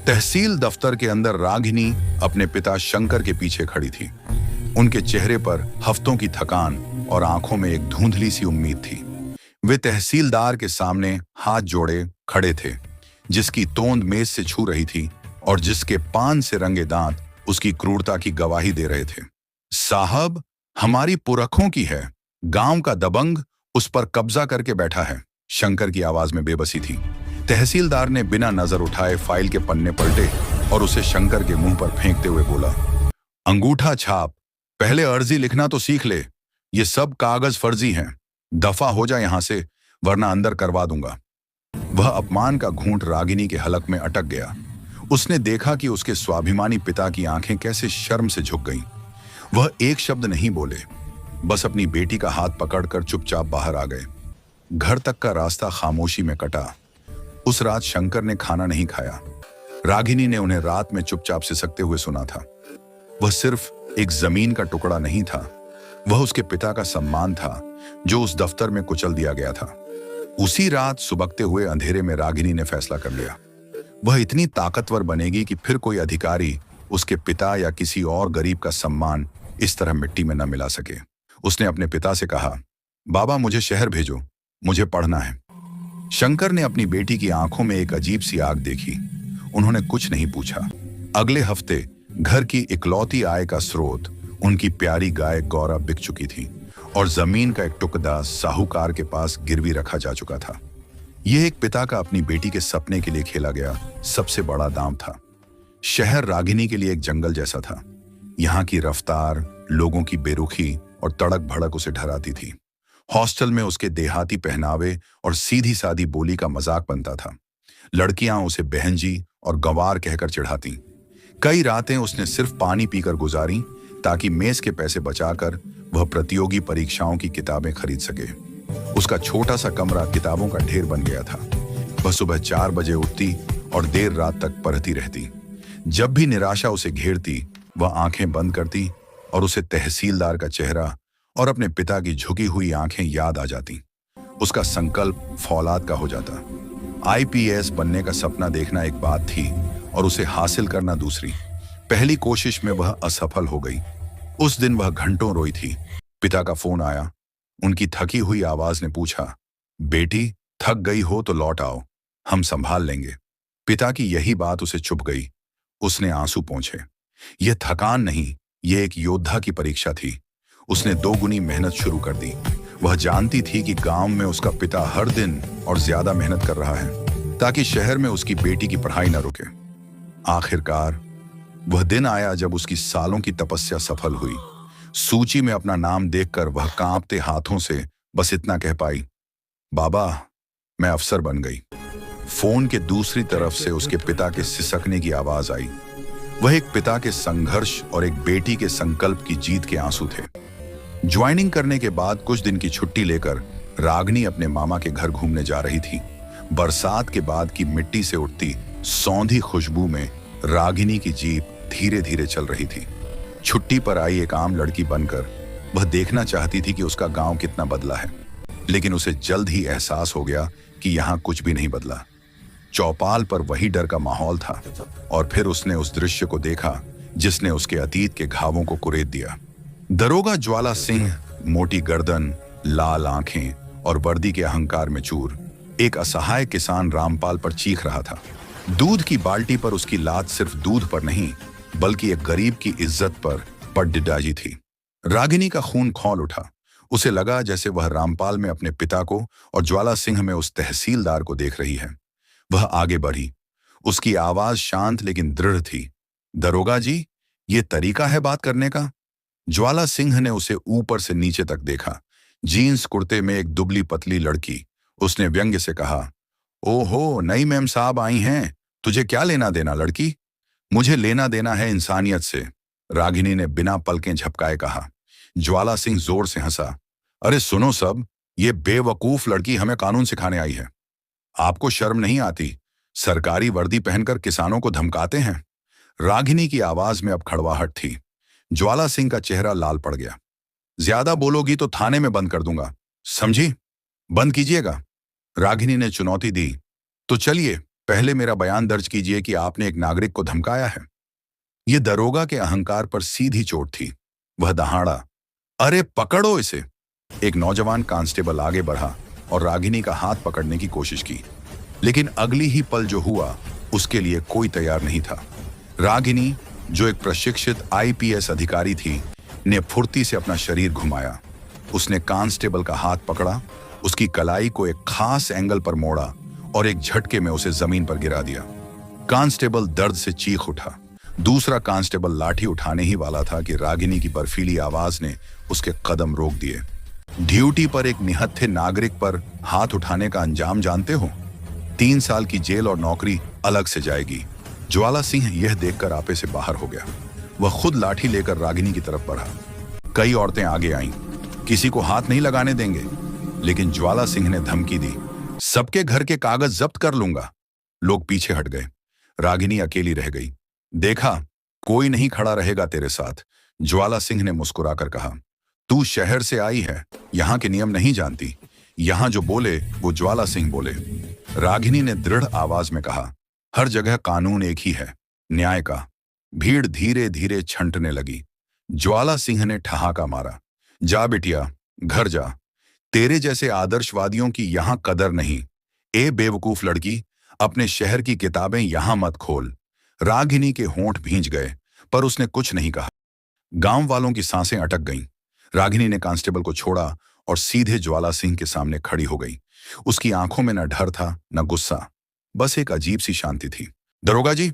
तहसील दफ्तर के अंदर रागिनी अपने पिता शंकर के पीछे खड़ी थी। उनके चेहरे पर हफ्तों की थकान और आंखों में एक धुंधली सी उम्मीद थी। वे तहसीलदार के सामने हाथ जोड़े खड़े थे, जिसकी तोंद मेज से छू रही थी और जिसके पान से रंगे दांत उसकी क्रूरता की गवाही दे रहे थे। साहब, हमारी पुरखों की है, गांव का दबंग उस पर कब्जा करके बैठा है। शंकर की आवाज में बेबसी थी। तहसीलदार ने बिना नजर उठाए फाइल के पन्ने पलटे और उसे शंकर के मुंह पर फेंकते हुए बोला, अंगूठा छाप, पहले अर्जी लिखना तो सीख ले। ये सब कागज फर्जी हैं। दफा हो जा यहां से, वरना अंदर करवा दूंगा। वह अपमान का घूंट रागिनी के हलक में अटक गया। उसने देखा कि उसके स्वाभिमानी पिता की आंखें कैसे शर्म से झुक गईं। वह एक शब्द नहीं बोले, बस अपनी बेटी का हाथ पकड़कर चुपचाप बाहर आ गए। घर तक का रास्ता खामोशी में कटा। उस रात शंकर ने खाना नहीं खाया। रागिनी ने उन्हें रात में चुपचाप सिसकते हुए सुना था। वह सिर्फ एक जमीन का टुकड़ा नहीं था, वह उसके पिता का सम्मान था, जो उस दफ्तर में कुचल दिया गया था। उसी रात सुबकते हुए अंधेरे में रागिनी ने फैसला कर लिया, वह इतनी ताकतवर बनेगी कि फिर कोई अधिकारी उसके पिता या किसी और गरीब का सम्मान इस तरह मिट्टी में न मिला सके। उसने अपने पिता से कहा, बाबा मुझे शहर भेजो, मुझे पढ़ना है। शंकर ने अपनी बेटी की आंखों में एक अजीब सी आग देखी। उन्होंने कुछ नहीं पूछा। अगले हफ्ते घर की इकलौती आय का स्रोत, उनकी प्यारी गाय गौरा, बिक चुकी थी और जमीन का एक टुकड़ा साहूकार के पास गिरवी रखा जा चुका था। यह एक पिता का अपनी बेटी के सपने के लिए खेला गया सबसे बड़ा दांव था। शहर रागिनी के लिए एक जंगल जैसा था। यहाँ की रफ्तार, लोगों की बेरुखी और तड़क भड़क उसे डराती थी। हॉस्टल में उसके देहाती पहनावे और सीधी सादी बोली का मजाक बनता था। लड़कियां उसे बहन जी और गंवार कहकर चिढ़ाती। कई रातें उसने सिर्फ पानी पीकर गुजारी ताकि मेज के पैसे बचाकर वह प्रतियोगी परीक्षाओं की किताबें खरीद सके। उसका छोटा सा कमरा किताबों का ढेर बन गया था। वह सुबह 4 बजे उठती और देर रात तक पढ़ती रहती। जब भी निराशा उसे घेरती, वह आंखें बंद करती और उसे तहसीलदार का चेहरा और अपने पिता की झुकी हुई आंखें याद आ जाती। उसका संकल्प फौलाद का हो जाता। आईपीएस बनने का सपना देखना एक बात थी और उसे हासिल करना दूसरी। पहली कोशिश में वह असफल हो गई। उस दिन वह घंटों रोई थी। पिता का फोन आया। उनकी थकी हुई आवाज ने पूछा, बेटी थक गई हो तो लौट आओ, हम संभाल लेंगे। पिता की यही बात उसे चुभ गई। उसने आंसू पोंछे। यह थकान नहीं, यह एक योद्धा की परीक्षा थी। उसने 2 गुनी मेहनत शुरू कर दी। वह जानती थी कि गांव में उसका पिता हर दिन और ज्यादा मेहनत कर रहा है ताकि शहर में उसकी बेटी की पढ़ाई न रुके। आखिरकार वह दिन आया जब उसकी सालों की तपस्या सफल हुई। सूची में अपना नाम देखकर वह कांपते हाथों से बस इतना कह पाई, बाबा मैं अफसर बन गई। फोन के दूसरी तरफ से उसके पिता के सिसकने की आवाज आई। वह एक पिता के संघर्ष और एक बेटी के संकल्प की जीत के आंसू थे। ज्वाइनिंग करने के बाद कुछ दिन की छुट्टी लेकर रागिनी अपने मामा के घर घूमने जा रही थी। बरसात के बाद की मिट्टी से उठती सौंधी खुशबू में रागिनी की जीप धीरे धीरे चल रही थी। छुट्टी पर आई एक आम लड़की बनकर वह देखना चाहती थी कि उसका गांव कितना बदला है, लेकिन उसे जल्द ही एहसास हो गया कि यहाँ कुछ भी नहीं बदला। चौपाल पर वही डर का माहौल था और फिर उसने उस दृश्य को देखा जिसने उसके अतीत के घावों को कुरेद दिया। दरोगा ज्वाला सिंह, मोटी गर्दन, लाल आंखें और वर्दी के अहंकार में चूर, एक असहाय किसान रामपाल पर चीख रहा था। दूध की बाल्टी पर उसकी लात सिर्फ दूध पर नहीं बल्कि एक गरीब की इज्जत पर पड़डिडाजी थी। रागिनी का खून खौल उठा। उसे लगा जैसे वह रामपाल में अपने पिता को और ज्वाला सिंह में उस तहसीलदार को देख रही है। वह आगे बढ़ी। उसकी आवाज शांत लेकिन दृढ़ थी, दरोगा जी, ये तरीका है बात करने का? ज्वाला सिंह ने उसे ऊपर से नीचे तक देखा। जीन्स कुर्ते में एक दुबली पतली लड़की। उसने व्यंग्य से कहा, ओहो नई मैम साहब आई हैं, तुझे क्या लेना देना लड़की? मुझे लेना देना है इंसानियत से, रागिनी ने बिना पलकें झपकाए कहा। ज्वाला सिंह जोर से हंसा, अरे सुनो सब, ये बेवकूफ लड़की हमें कानून सिखाने आई है। आपको शर्म नहीं आती? सरकारी वर्दी पहनकर किसानों को धमकाते हैं। रागिनी की आवाज में अब खड़वाहट थी। ज्वाला सिंह का चेहरा लाल पड़ गया। ज्यादा बोलोगी तो थाने में बंद कर दूंगा, समझी? बंद कीजिएगा। रागिनी ने चुनौती दी, तो चलिए पहले मेरा बयान दर्ज कीजिए कि आपने एक नागरिक को धमकाया है। यह दरोगा के अहंकार पर सीधी चोट थी। वह दहाड़ा, अरे पकड़ो इसे। एक नौजवान कांस्टेबल आगे बढ़ा और रागिनी का हाथ पकड़ने की कोशिश की, लेकिन अगली ही पल जो हुआ उसके लिए कोई तैयार नहीं था। रागिनी, जो एक प्रशिक्षित आईपीएस अधिकारी थी, ने फुर्ती से अपना शरीर घुमाया। उसने कांस्टेबल का हाथ पकड़ा, उसकी कलाई को एक खास एंगल पर मोड़ा और एक झटके में उसे जमीन पर गिरा दिया। कांस्टेबल दर्द से चीख उठा। दूसरा कांस्टेबल लाठी उठाने ही वाला था कि रागिनी की बर्फीली आवाज ने उसके कदम रोक दिए। ड्यूटी पर एक निहत्थे नागरिक पर हाथ उठाने का अंजाम जानते हो? 3 साल की जेल और नौकरी अलग से जाएगी। ज्वाला सिंह यह देखकर आपे से बाहर हो गया। वह खुद लाठी लेकर रागिनी की तरफ बढ़ा। कई औरतें आगे आईं, किसी को हाथ नहीं लगाने देंगे, लेकिन ज्वाला सिंह ने धमकी दी, सबके घर के कागज जब्त कर लूंगा। लोग पीछे हट गए। रागिनी अकेली रह गई। देखा, कोई नहीं खड़ा रहेगा तेरे साथ, ज्वाला सिंह ने मुस्कुराकर कहा। तू शहर से आई है, यहाँ के नियम नहीं जानती। यहाँ जो बोले वो ज्वाला सिंह बोले। रागिनी ने दृढ़ आवाज में कहा, हर जगह कानून एक ही है, न्याय का। भीड़ धीरे धीरे छंटने लगी। ज्वाला सिंह ने ठहाका मारा, जा बिटिया, घर जा। तेरे जैसे आदर्शवादियों की यहाँ कदर नहीं। ए बेवकूफ लड़की, अपने शहर की किताबें यहाँ मत खोल। रागिनी के होंठ भींच गए, पर उसने कुछ नहीं कहा। गांव वालों की सांसें अटक गईं। रागिनी ने कांस्टेबल को छोड़ा और सीधे ज्वाला सिंह के सामने खड़ी हो गई। उसकी आंखों में न डर था न गुस्सा, बस एक अजीब सी शांति थी। दरोगा जी,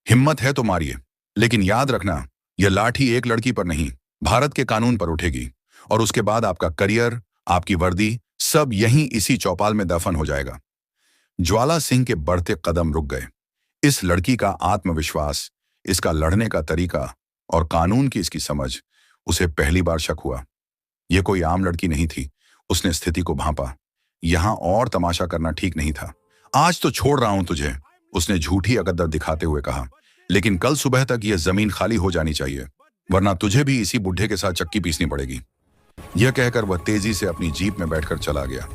हिम्मत है तो मारिए, लेकिन याद रखना, यह लाठी एक लड़की पर नहीं, भारत के कानून पर उठेगी, और उसके बाद आपका करियर, आपकी वर्दी, सब यहीं इसी चौपाल में दफन हो जाएगा। ज्वाला सिंह के बढ़ते कदम रुक गए। इस लड़की का आत्मविश्वास, इसका लड़ने का तरीका और कानून की इसकी समझ, उसे पहली बार शक हुआ। यह कोई आम लड़की नहीं थी। उसने स्थिति को भांपा। यहां और तमाशा करना ठीक नहीं था। आज तो छोड़ रहा हूं तुझे, उसने झूठी अकद्दर दिखाते हुए कहा, लेकिन कल सुबह तक यह जमीन खाली हो जानी चाहिए, वरना तुझे भी इसी बुढ़े के साथ चक्की पीसनी पड़ेगी। यह कहकर वह तेजी से अपनी जीप में बैठकर चला गया।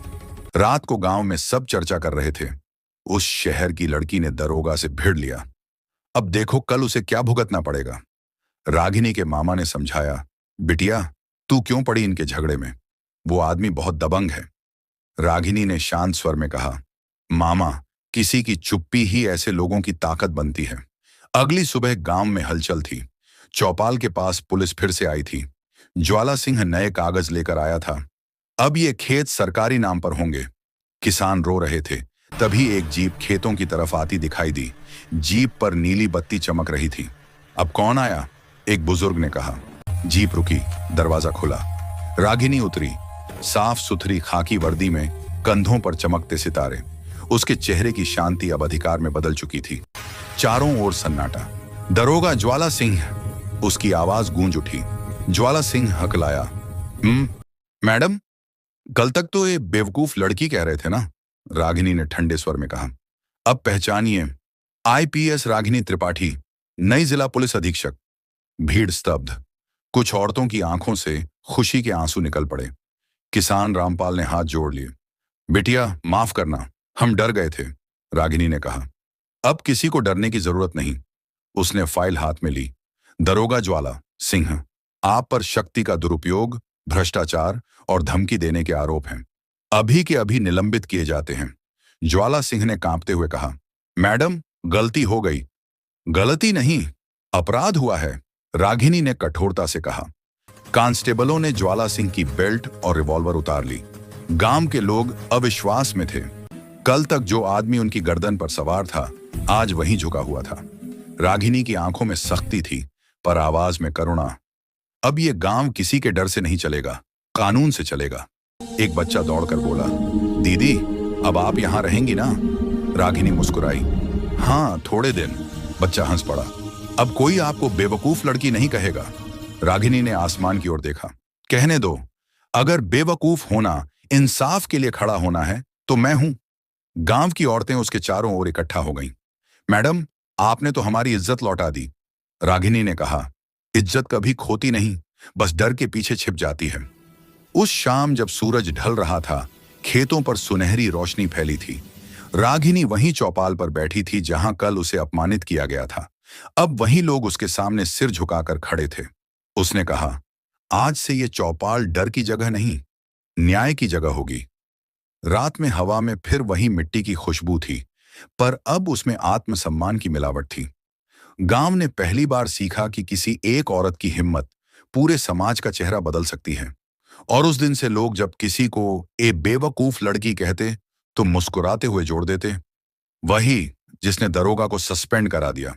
रात को गांव में सब चर्चा कर रहे थे, उस शहर की लड़की ने दरोगा से भिड़ लिया। अब देखो कल उसे क्या भुगतना पड़ेगा। रागिनी के मामा ने समझाया, बिटिया, तू क्यों पड़ी इनके झगड़े में, वो आदमी बहुत दबंग है। रागिनी ने शांत स्वर में कहा, मामा, किसी की चुप्पी ही ऐसे लोगों की ताकत बनती है। अगली सुबह गांव में हलचल थी। चौपाल के पास पुलिस फिर से आई थी। ज्वाला सिंह नए कागज लेकर आया था। अब ये खेत सरकारी नाम पर होंगे। किसान रो रहे थे। तभी एक जीप खेतों की तरफ आती दिखाई दी। जीप पर नीली बत्ती चमक रही थी। अब कौन आया? एक बुजुर्ग ने कहा। जीप रुकी, दरवाजा खुला। रागिनी उतरी, साफ सुथरी खाकी वर्दी में, कंधों पर चमकते सितारे। उसके चेहरे की शांति अब अधिकार में बदल चुकी थी। चारों ओर सन्नाटा। दरोगा ज्वाला सिंह, उसकी आवाज गूंज उठी। ज्वाला सिंह हकलाया, मैडम, कल तक तो ये बेवकूफ लड़की कह रहे थे ना? रागिनी ने ठंडे स्वर में कहा। अब पहचानिए, आईपीएस रागिनी त्रिपाठी, नई जिला पुलिस अधीक्षक। भीड़ स्तब्ध। कुछ औरतों की आंखों से खुशी के आंसू निकल पड़े। किसान रामपाल ने हाथ जोड़ लिए। बिटिया, माफ करना, हम डर गए थे, रागिनी ने कहा। अब किसी को डरने की जरूरत नहीं। उसने फाइल हाथ में ली। दरोगा ज्वाला सिंह, आप पर शक्ति का दुरुपयोग, भ्रष्टाचार और धमकी देने के आरोप हैं। अभी के अभी निलंबित किए जाते हैं। ज्वाला सिंह ने कांपते हुए कहा, मैडम, गलती हो गई। गलती नहीं, अपराध हुआ है, रागिनी ने कठोरता से कहा। कांस्टेबलों ने ज्वाला सिंह की बेल्ट और रिवॉल्वर उतार ली। गांव के लोग अविश्वास में थे। कल तक जो आदमी उनकी गर्दन पर सवार था, आज वहीं झुका हुआ था। रागिनी की आंखों में सख्ती थी, पर आवाज में करुणा। अब ये गांव किसी के डर से नहीं चलेगा, कानून से चलेगा। एक बच्चा दौड़कर बोला, दीदी, अब आप यहां रहेंगी ना? रागिनी मुस्कुराई। हाँ, थोड़े दिन। बच्चा हंस पड़ा। अब कोई आपको बेवकूफ लड़की नहीं कहेगा। रागिनी ने आसमान की ओर देखा। कहने दो, अगर बेवकूफ होना, इंसाफ के लिए खड़ा होना है, तो मैं हूं। गांव की औरतें उसके चारों ओर इकट्ठा हो गईं। मैडम, आपने तो हमारी इज्जत लौटा दी, रागिनी ने कहा। इज्जत कभी खोती नहीं, बस डर के पीछे छिप जाती है। उस शाम जब सूरज ढल रहा था, खेतों पर सुनहरी रोशनी फैली थी। रागिनी वहीं चौपाल पर बैठी थी जहां कल उसे अपमानित किया गया था। अब वहीं लोग उसके सामने सिर झुकाकर खड़े थे। उसने कहा, आज से ये चौपाल डर की जगह नहीं, न्याय की जगह होगी। रात में हवा में फिर वही मिट्टी की खुशबू थी, पर अब उसमें आत्मसम्मान की मिलावट थी। गांव ने पहली बार सीखा कि किसी एक औरत की हिम्मत पूरे समाज का चेहरा बदल सकती है। और उस दिन से लोग जब किसी को ए बेवकूफ लड़की कहते तो मुस्कुराते हुए जोड़ देते, वही जिसने दरोगा को सस्पेंड करा दिया।